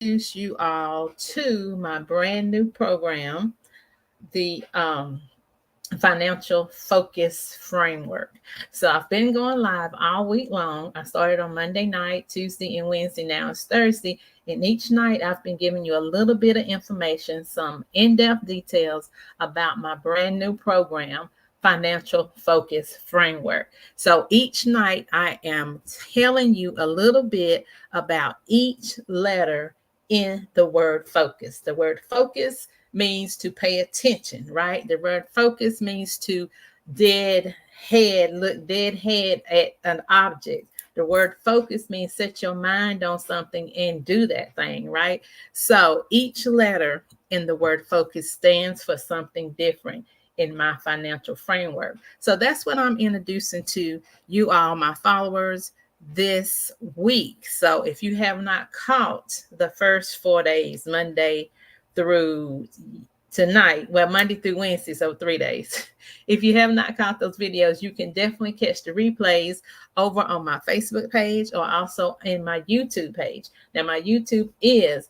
introduce you all to my brand new program, the Financial Focus Framework. So I've been going live all week long. I started on Monday night, Tuesday, and Wednesday. Now it's Thursday. And each night I've been giving you a little bit of information, some in-depth details about my brand new program, Financial Focus Framework. So each night I am telling you a little bit about each letter in the word focus. The word focus means to pay attention, right? The word focus means to look dead head at an object. The word focus means set your mind on something and do that thing, right? So each letter in the word focus stands for something different in my financial framework. So that's what I'm introducing to you all, my followers, this week. So if you have not caught the first 4 days, Monday through tonight, well, Monday through Wednesday, so 3 days. If you have not caught those videos, you can definitely catch the replays over on my Facebook page or also in my YouTube page. Now, my YouTube is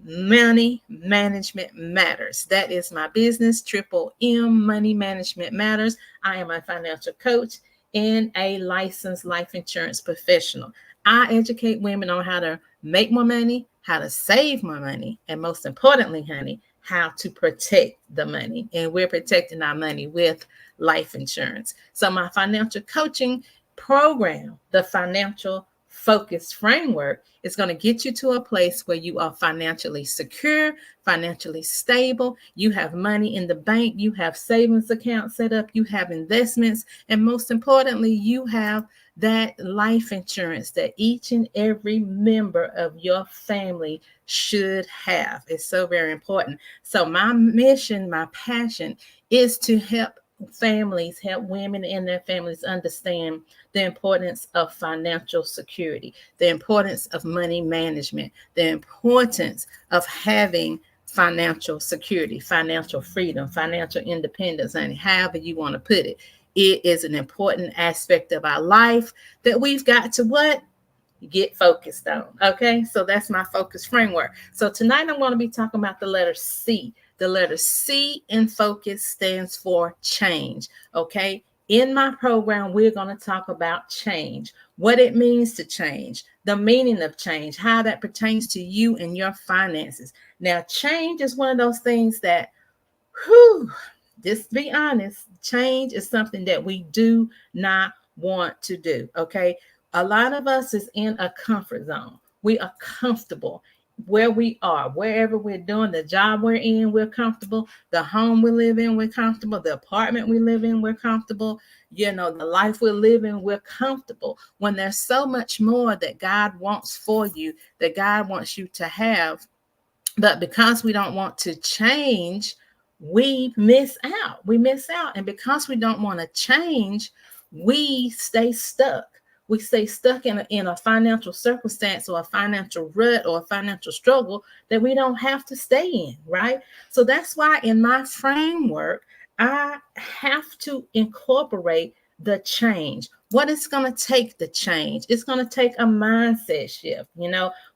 Money Management Matters. That is my business, Triple M Money Management Matters. I am a financial coach and a licensed life insurance professional. I educate women on how to make more money, how to save more money, and most importantly, honey, how to protect the money. And we're protecting our money with life insurance. So my financial coaching program, the Financial Focus Framework, is going to get you to a place where you are financially secure, financially stable. You have money in the bank. You have savings accounts set up. You have investments. And most importantly, you have that life insurance that each and every member of your family should have. It's so very important. So my mission, my passion is to help families, help women and their families understand the importance of financial security, the importance of money management, the importance of having financial security, financial freedom, financial independence, and however you want to put it. It is an important aspect of our life that we've got to what? Get focused on. Okay, so that's my focus framework. So tonight I'm going to be talking about the letter C. The letter C in focus stands for change. Okay, in my program, we're going to talk about change, what it means to change, the meaning of change, how that pertains to you and your finances. Now, change is one of those things that, just be honest, change is something that we do not want to do. Okay, a lot of us is in a comfort zone. We are comfortable where we are, wherever we're doing, the job we're in, we're comfortable. The home we live in, we're comfortable. The apartment we live in, we're comfortable. The life we're living, we're comfortable. When there's so much more that God wants for you, that God wants you to have, but because we don't want to change, we miss out. And because we don't want to change, we stay stuck. We stay stuck in a financial circumstance or a financial rut or a financial struggle that we don't have to stay in, right? So that's why in my framework, I have to incorporate the change. What it's going to take the change? It's going to take a mindset shift.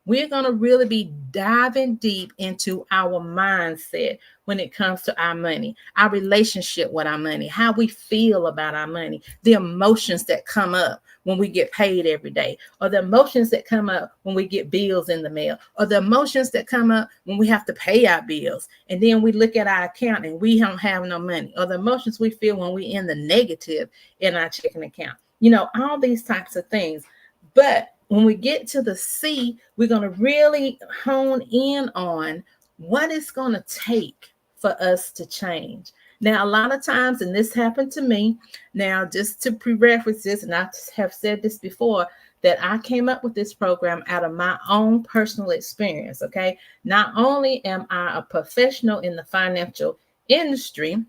We're going to really be diving deep into our mindset when it comes to our money, our relationship with our money, how we feel about our money, the emotions that come up when we get paid every day, or the emotions that come up when we get bills in the mail, or the emotions that come up when we have to pay our bills. And then we look at our account and we don't have no money, or the emotions we feel when we're in the negative in our checking account. All these types of things. But when we get to the C, we're going to really hone in on what it's going to take for us to change. Now, a lot of times, and this happened to me, now just to pre-reference this, and I have said this before, that I came up with this program out of my own personal experience, okay? Not only am I a professional in the financial industry,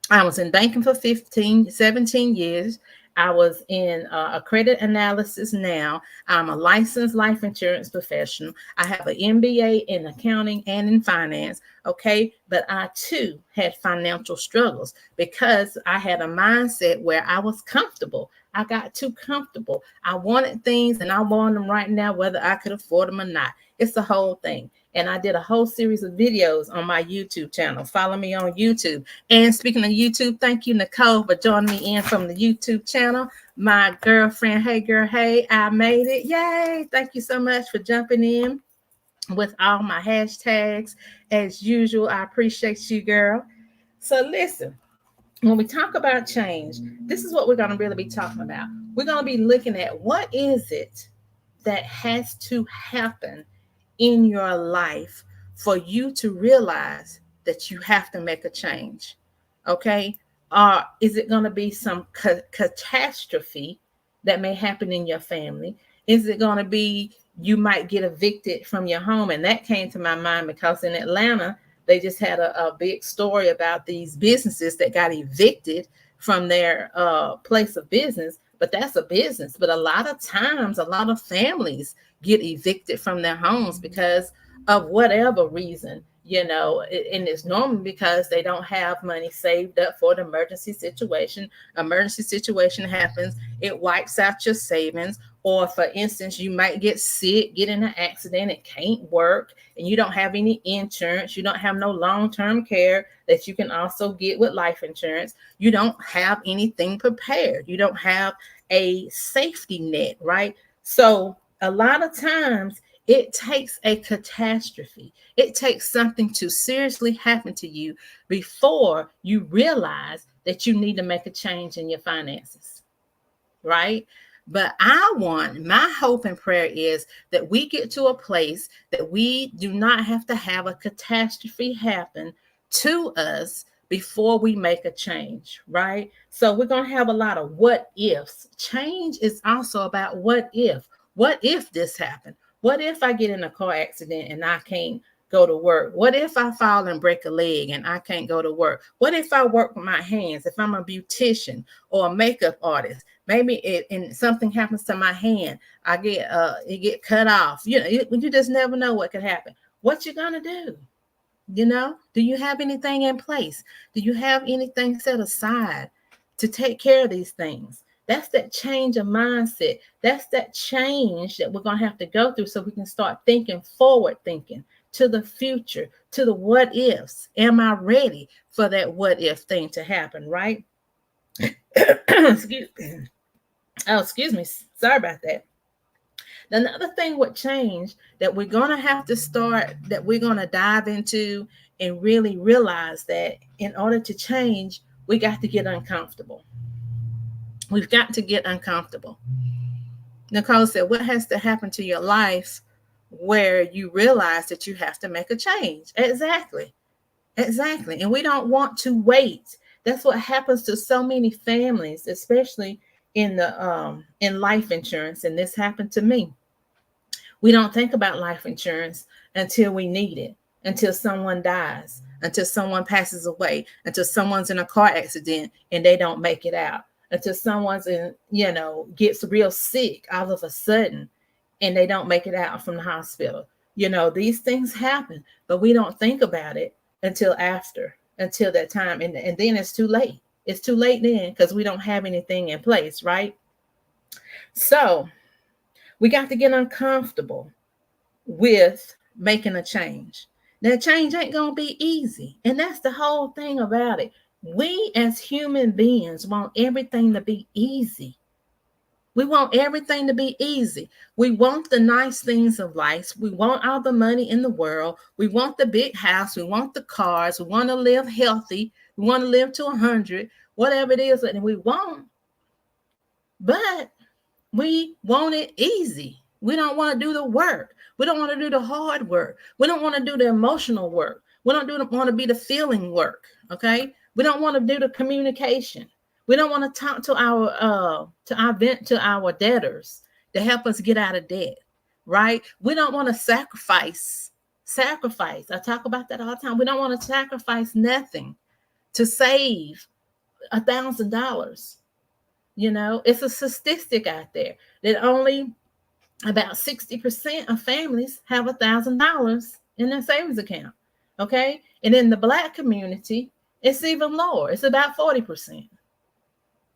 I was in banking for 17 years. I was in a credit analysis now. I'm a licensed life insurance professional. I have an MBA in accounting and in finance, okay? But I too had financial struggles because I had a mindset where I was comfortable. I got too comfortable. I wanted things and I wanted them right now, whether I could afford them or not. It's the whole thing. And I did a whole series of videos on my YouTube channel. Follow me on YouTube. And speaking of YouTube, thank you, Nicole, for joining me in from the YouTube channel. My girlfriend, hey girl, hey, I made it. Yay. Thank you so much for jumping in with all my hashtags. As usual, I appreciate you, girl. So listen, when we talk about change, this is what we're going to really be talking about. We're going to be looking at what is it that has to happen in your life for you to realize that you have to make a change. Okay? Is it going to be some catastrophe that may happen in your family? Is it going to be you might get evicted from your home? And that came to my mind because in Atlanta, they just had a big story about these businesses that got evicted from their place of business. But that's a business. But a lot of times, a lot of families get evicted from their homes because of whatever reason, and it's normally because they don't have money saved up for the emergency situation. Emergency situation happens, it wipes out your savings. Or for instance, you might get sick, get in an accident, it can't work, and you don't have any insurance. You don't have no long-term care that you can also get with life insurance. You don't have anything prepared. You don't have a safety net, right? So a lot of times it takes a catastrophe. It takes something to seriously happen to you before you realize that you need to make a change in your finances, right? But my hope and prayer is that we get to a place that we do not have to have a catastrophe happen to us before we make a change, right? So we're going to have a lot of what ifs. Change is also about what if. What if this happened? What if I get in a car accident and I can't go to work? What if I fall and break a leg and I can't go to work? What if I work with my hands? If I'm a beautician or a makeup artist, maybe and something happens to my hand, it get cut off. You just never know what could happen. What you gonna do? Do you have anything in place? Do you have anything set aside to take care of these things? That's that change of mindset. That's that change that we're going to have to go through so we can start thinking forward, thinking to the future, to the what ifs. Am I ready for that what if thing to happen, right? Excuse me. Sorry about that. Another thing with change that we're going to have to start, that we're going to dive into and really realize that in order to change, we got to get uncomfortable. We've got to get uncomfortable. Nicole said, what has to happen to your life where you realize that you have to make a change? Exactly. And we don't want to wait. That's what happens to so many families, especially in life insurance. And this happened to me. We don't think about life insurance until we need it, until someone dies, until someone passes away, until someone's in a car accident and they don't make it out, until someone's gets real sick all of a sudden and they don't make it out from the hospital. These things happen, but we don't think about it until that time. And then it's too late. It's too late then because we don't have anything in place, right? So we got to get uncomfortable with making a change. That change ain't going to be easy. And that's the whole thing about it. We as human beings want everything to be easy. We want everything to be easy. We want the nice things of life. We want all the money in the world. We want the big house. We want the cars. We want to live healthy. We want to live to 100, whatever it is that we want. But we want it easy. We don't want to do the work. We don't want to do the hard work. We don't want to do the emotional work. We don't want to be the feeling work. Okay. We don't want to do the communication. We don't want to talk to our debtors to help us get out of debt, right? We don't want to sacrifice. I talk about that all the time. We don't want to sacrifice nothing to save $1,000. It's a statistic out there that only about 60% of families have $1,000 in their savings account. Okay. And in the Black community, it's even lower. It's about 40%.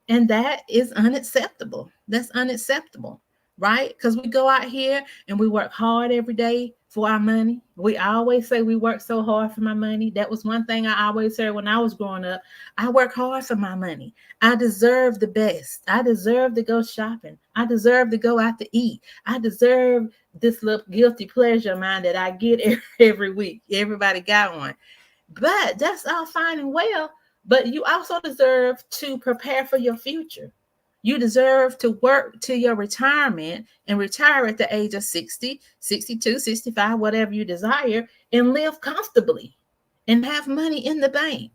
And that is unacceptable. That's unacceptable, right? Because we go out here and we work hard every day for our money. We always say we work so hard for my money. That was one thing I always heard when I was growing up. I work hard for my money. I deserve the best. I deserve to go shopping. I deserve to go out to eat. I deserve this little guilty pleasure of mine that I get every week. Everybody got one. But that's all fine and well. But you also deserve to prepare for your future. You deserve to work to your retirement and retire at the age of 60, 62, 65, whatever you desire, and live comfortably and have money in the bank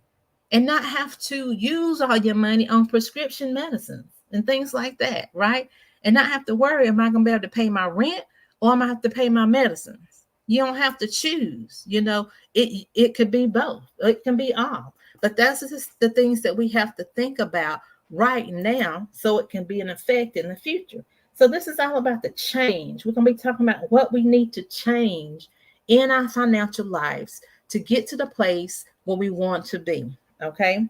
and not have to use all your money on prescription medicines and things like that, right? And not have to worry, am I going to be able to pay my rent or am I have to pay my medicines? You don't have to choose. It could be both. It can be all. But that's just the things that we have to think about right now so it can be an effect in the future. So this is all about the change. We're going to be talking about what we need to change in our financial lives to get to the place where we want to be. Okay.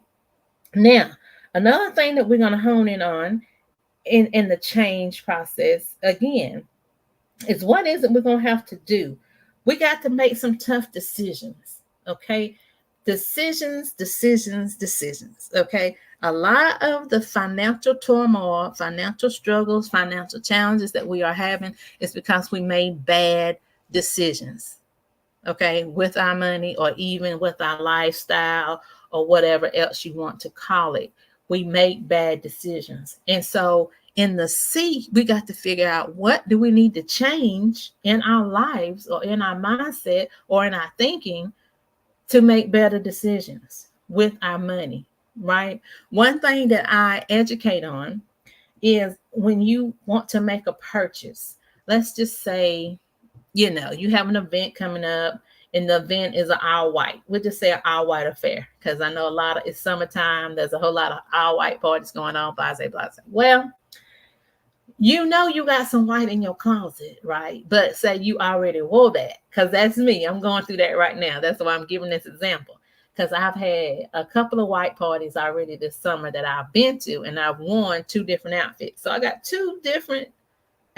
Now, another thing that we're going to hone in on in the change process again is what is it we're going to have to do? We got to make some tough decisions. Okay. Decisions. Okay. A lot of the financial turmoil, financial struggles, financial challenges that we are having is because we made bad decisions, okay, with our money or even with our lifestyle or whatever else you want to call it. We make bad decisions. And so in the C, we got to figure out what do we need to change in our lives or in our mindset or in our thinking to make better decisions with our money. Right. One thing that I educate on is when you want to make a purchase, let's just say, you have an event coming up and the event is an all white. We'll just say an all white affair because I know it's summertime. There's a whole lot of all white parties going on. Blase. Well, you got some white in your closet, right? But say you already wore that because that's me. I'm going through that right now. That's why I'm giving this example. Because I've had a couple of white parties already this summer that I've been to, and I've worn 2 different outfits. So I got 2 different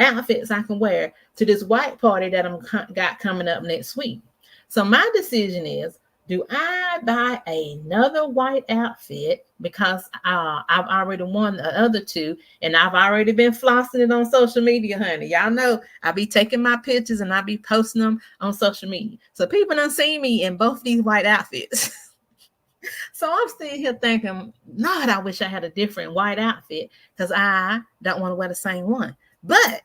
outfits I can wear to this white party that I'm got coming up next week. So my decision is, do I buy another white outfit because I've already worn the other 2 and I've already been flossing it on social media, honey. Y'all know I be taking my pictures and I be posting them on social media. So people done seen me in both these white outfits. So I'm sitting here thinking, Lord, I wish I had a different white outfit because I don't want to wear the same one. But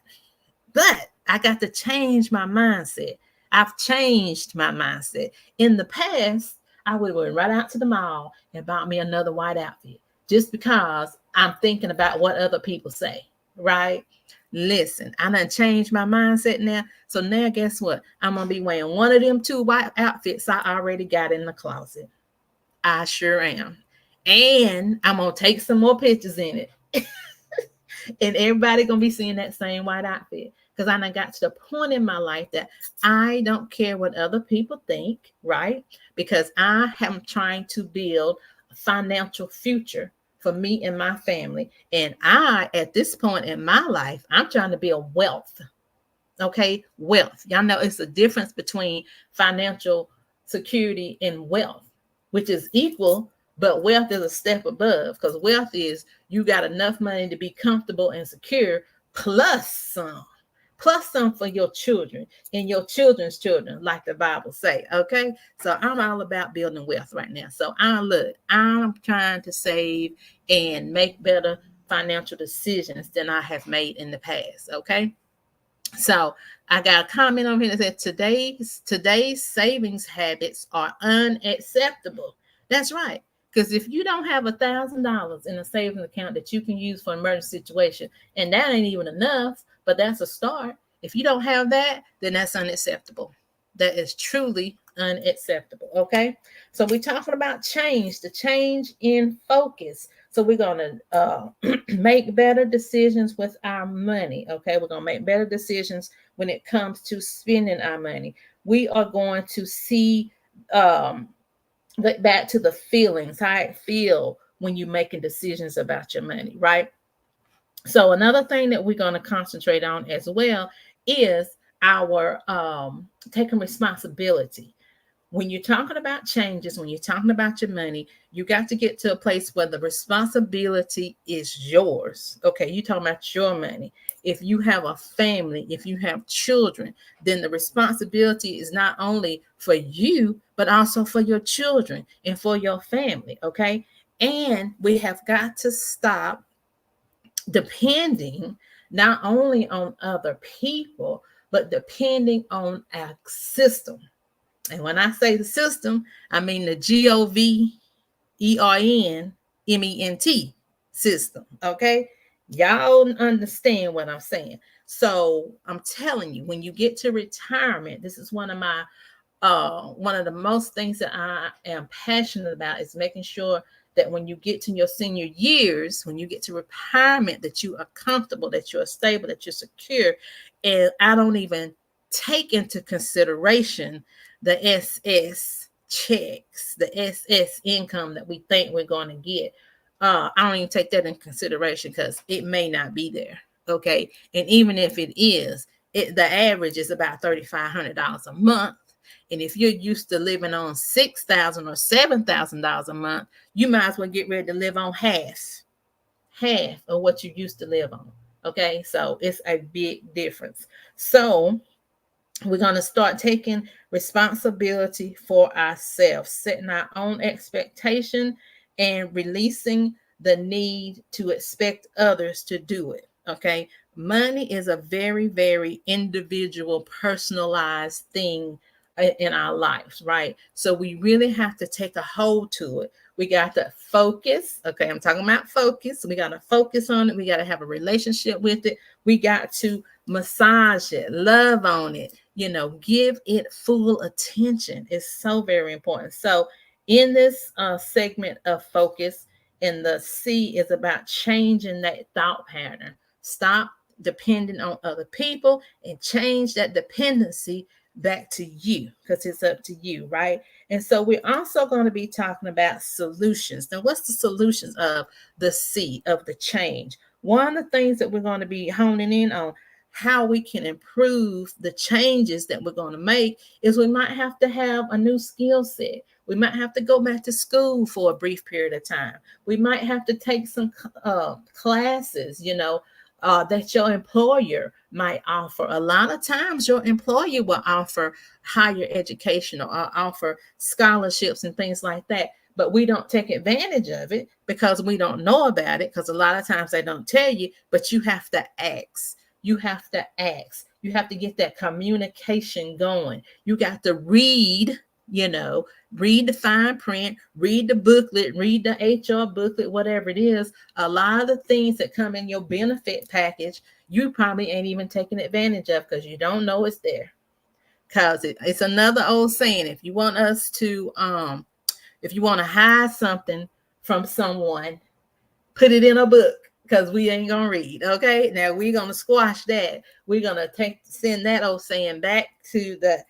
I got to change my mindset. I've changed my mindset. In the past, I would have went right out to the mall and bought me another white outfit just because I'm thinking about what other people say, right? Listen, I done changed my mindset now. So now guess what? I'm going to be wearing one of them 2 white outfits I already got in the closet. I sure am. And I'm going to take some more pictures in it. And everybody going to be seeing that same white outfit. Because I done got to the point in my life that I don't care what other people think, right? Because I am trying to build a financial future for me and my family. And at this point in my life, I'm trying to build wealth. Okay? Wealth. Y'all know it's a difference between financial security and wealth, which is equal, but wealth is a step above because wealth is you got enough money to be comfortable and secure plus some for your children and your children's children, like the Bible say. Okay. So I'm all about building wealth right now. So I'm trying to save and make better financial decisions than I have made in the past. Okay. So I got a comment on here that said today's savings habits are unacceptable. That's right. Because if you don't have $1,000 in a savings account that you can use for an emergency situation, and that ain't even enough, but that's a start. If you don't have that, then that's unacceptable. That is truly unacceptable. Okay. So we're talking about change, the change in focus. So we're going to make better decisions with our money. Okay. We're going to make better decisions when it comes to spending our money. We are going to see, back to the feelings, how it feel when you're making decisions about your money, right? So another thing that we're going to concentrate on as well is our taking responsibility. When you're talking about changes, when you're talking about your money, you got to get to a place where the responsibility is yours. Okay, you talking about your money. If you have a family, if you have children, then the responsibility is not only for you, but also for your children and for your family. Okay, and we have got to stop depending not only on other people, but depending on our system. And when I say the system, I mean the GOVERNMENT system. Okay. Y'all understand what I'm saying. So I'm telling you, when you get to retirement, this is one of the most things that I am passionate about is making sure that when you get to your senior years, when you get to retirement, that you are comfortable, that you are stable, that you're secure. And I don't even take into consideration the SS checks, the SS income that we think we're going to get. I don't even take that in consideration because it may not be there. Okay. And even if it is, the average is about $3,500 a month. And if you're used to living on $6,000 or $7,000 a month, you might as well get ready to live on half of what you used to live on. Okay, so it's a big difference. So we're going to start taking responsibility for ourselves, setting our own expectation and releasing the need to expect others to do it. Okay, money is a very, very individual, personalized thing in our lives, right? So we really have to take a hold to it. We got to focus. Okay, I'm talking about focus. We got to focus on it. We got to have a relationship with it. We got to massage it, love on it, give it full attention. It's so very important. So in this segment of focus, and the C is about changing that thought pattern. Stop depending on other people and change that dependency back to you, because it's up to you, right? And so we're also going to be talking about solutions. Now, what's the solutions of the C, of the change? One of the things that we're going to be honing in on, how we can improve the changes that we're going to make, is we might have to have a new skill set. We might have to go back to school for a brief period of time. We might have to take some classes, that your employer might offer. A lot of times your employer will offer higher education or offer scholarships and things like that. But we don't take advantage of it because we don't know about it, because a lot of times they don't tell you, but you have to ask. You have to ask. You have to get that communication going. You got to read the fine print, read the booklet, read the HR booklet, whatever it is. A lot of the things that come in your benefit package, you probably ain't even taking advantage of because you don't know it's there. Because it's another old saying, if you want to hide something from someone, put it in a book, because we ain't gonna read. Okay, now we're gonna squash that. We're gonna send that old saying back to the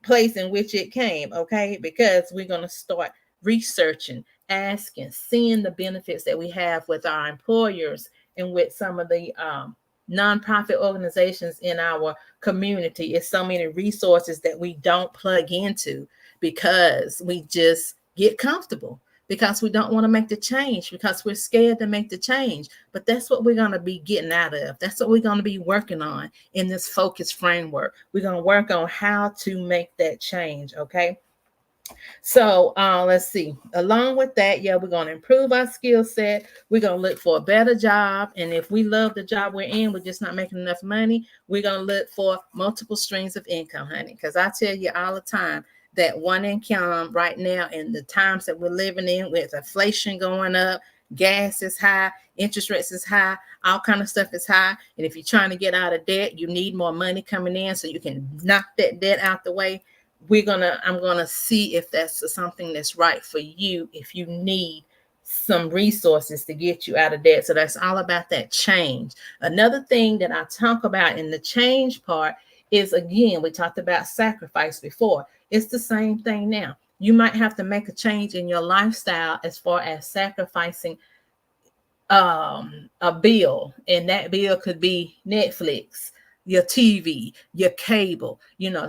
place in which it came. Okay, because we're gonna start researching, asking, seeing the benefits that we have with our employers and with some of the nonprofit organizations in our community. It's so many resources that we don't plug into because we just get comfortable, because we don't want to make the change, because we're scared to make the change. But that's what we're going to be getting out of. That's what we're going to be working on in this focus framework. We're going to work on how to make that change. Okay. So let's see. Along with that, we're going to improve our skill set. We're going to look for a better job. And if we love the job we're in, we're just not making enough money, we're going to look for multiple streams of income, honey. Because I tell you all the time that one income right now, in the times that we're living in, with inflation going up, gas is high, interest rates is high, all kind of stuff is high. And if you're trying to get out of debt, you need more money coming in so you can knock that debt out the way. I'm gonna see if that's something that's right for you, if you need some resources to get you out of debt. So that's all about that change. Another thing that I talk about in the change part is, again, we talked about sacrifice before. It's the same thing now. You might have to make a change in your lifestyle as far as sacrificing a bill, and that bill could be Netflix, your TV, your cable,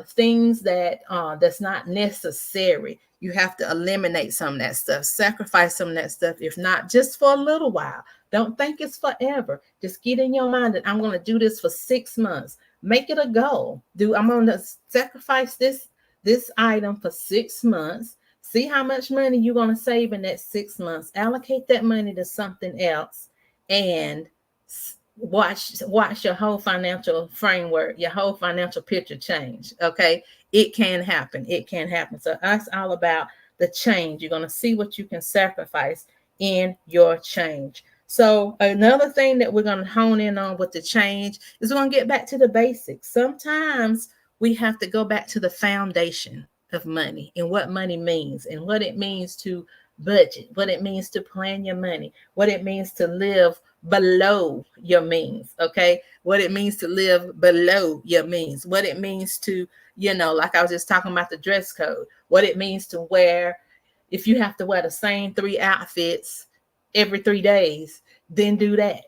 things that that's not necessary. You have to eliminate some of that stuff, sacrifice some of that stuff, if not just for a little while. Don't think it's forever. Just get in your mind that I'm going to do this for 6 months. Make it a goal. I'm going to sacrifice this item for 6 months. See how much money you're going to save in that 6 months. Allocate that money to something else, and watch your whole financial framework, your whole financial picture change. Okay, it can happen. It can happen. So that's all about the change. You're going to see what you can sacrifice in your change. So another thing that we're going to hone in on with the change is we're going to get back to the basics. Sometimes we have to go back to the foundation of money and what money means and what it means to budget, what it means to plan your money, what it means to live below your means. Okay, what it means to live below your means, what it means to, like I was just talking about the dress code, what it means to wear. If you have to wear the same 3 outfits every 3 days, then do that,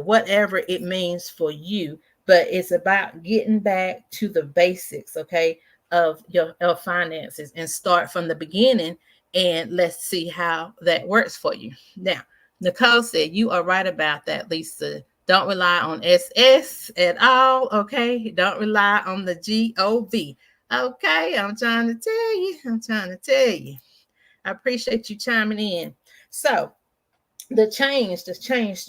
whatever it means for you. But it's about getting back to the basics, okay, of your finances, and start from the beginning, and let's see how that works for you. Now, Nicole said, you are right about that, Lisa. Don't rely on SS at all, okay? Don't rely on the GOV. Okay, I'm trying to tell you. I appreciate you chiming in. So the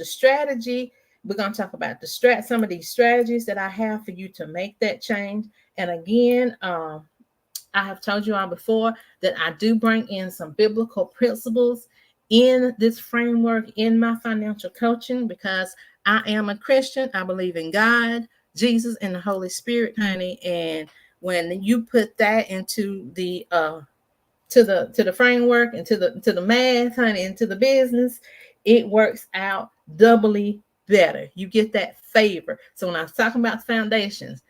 strategy, we're going to talk about some of these strategies that I have for you to make that change. And again, I have told you all before that I do bring in some biblical principles in this framework in my financial coaching, because I am a Christian. I believe in God, Jesus, and the Holy Spirit, honey. And when you put that into the to the framework and to the math, honey, and to the business, it works out doubly better. You get that favor. So when I was talking about foundations,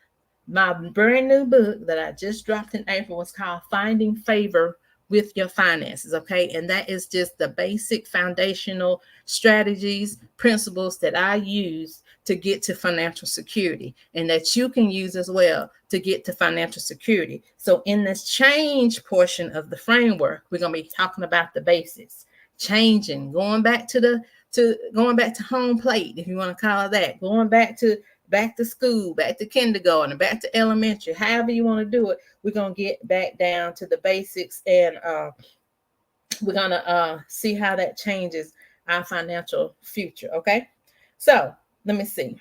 my brand new book that I just dropped in April was called Finding Favor with Your Finances. Okay. And that is just the basic foundational strategies, principles that I use to get to financial security, and that you can use as well to get to financial security. So in this change portion of the framework, we're going to be talking about the basics, changing, going back to home plate, if you want to call it that, going back to school, back to kindergarten, back to elementary, however you want to do it. We're going to get back down to the basics, and we're going to see how that changes our financial future. Okay. So let me see.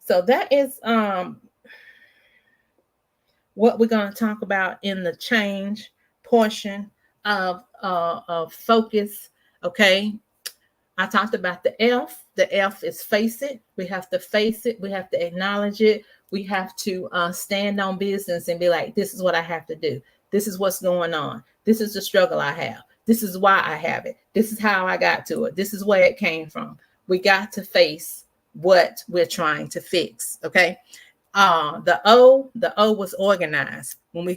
So that is what we're going to talk about in the change portion of focus. Okay. I talked about the F. The F is face it. We have to face it. We have to acknowledge it. We have to stand on business and be like, this is what I have to do. This is what's going on. This is the struggle I have. This is why I have it. This is how I got to it. This is where it came from. We got to face what we're trying to fix. Okay. The O was organized. When we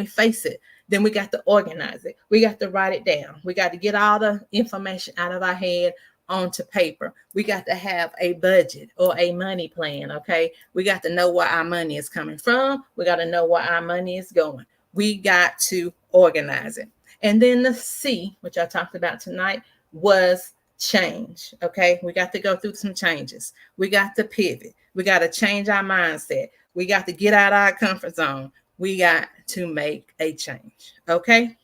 face it, then we got to organize it. We got to write it down. We got to get all the information out of our head onto paper. We got to have a budget or a money plan. Okay. We got to know where our money is coming from. We got to know where our money is going. We got to organize it. And then the C, which I talked about tonight, was change. Okay. We got to go through some changes. We got to pivot. We got to change our mindset. We got to get out of our comfort zone. We got to make a change. Okay.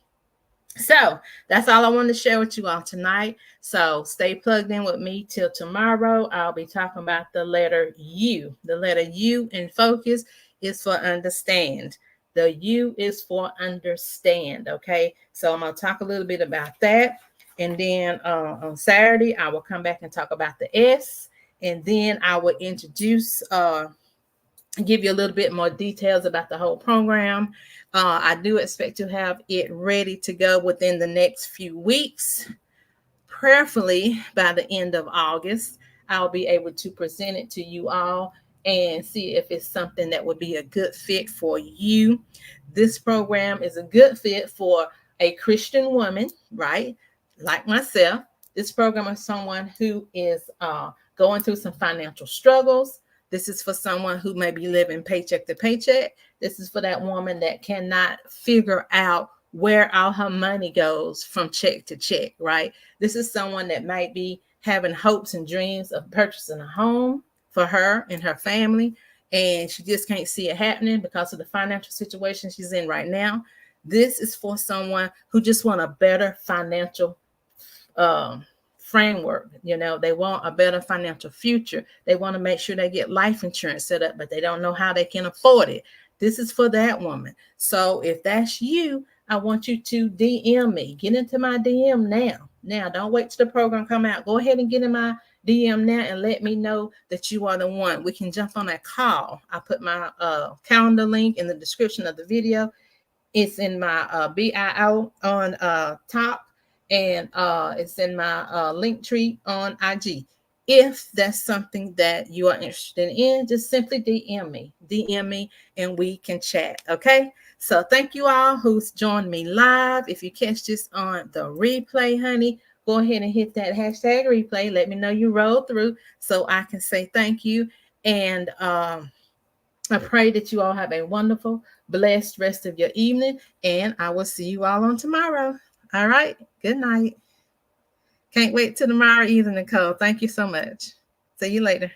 So that's all I wanted to share with you all tonight. So stay plugged in with me till tomorrow. I'll be talking about the letter U. The letter U in focus is for understand. The U is for understand. Okay. So I'm going to talk a little bit about that. And then on Saturday, I will come back and talk about the S. And then I will introduce, give you a little bit more details about the whole program. I do expect to have it ready to go within the next few weeks. Prayerfully, by the end of August, I'll be able to present it to you all and see if it's something that would be a good fit for you. This program is a good fit for a Christian woman, right? Like myself. This program is someone who is going through some financial struggles. This is for someone who may be living paycheck to paycheck. This is for that woman that cannot figure out where all her money goes from check to check, right? This is someone that might be having hopes and dreams of purchasing a home for her and her family, and she just can't see it happening because of the financial situation she's in right now. This is for someone who just want a better financial framework. They want a better financial future. They want to make sure they get life insurance set up, but they don't know how they can afford it. This is for that woman. So if that's you, I want you to DM me. Get into my DM now. Now, don't wait till the program come out. Go ahead and get in my DM now and let me know that you are the one. We can jump on a call. I put my calendar link in the description of the video. It's in my bio on top, and it's in my link tree on IG. If that's something that you are interested in, just simply DM me, and we can chat. Okay. So thank you all who's joined me live. If you catch this on the replay, honey, go ahead and hit that hashtag replay. Let me know you rolled through so I can say thank you. And I pray that you all have a wonderful, blessed rest of your evening, and I will see you all on tomorrow. All right. Good night. Can't wait till tomorrow either, Nicole. Thank you so much. See you later.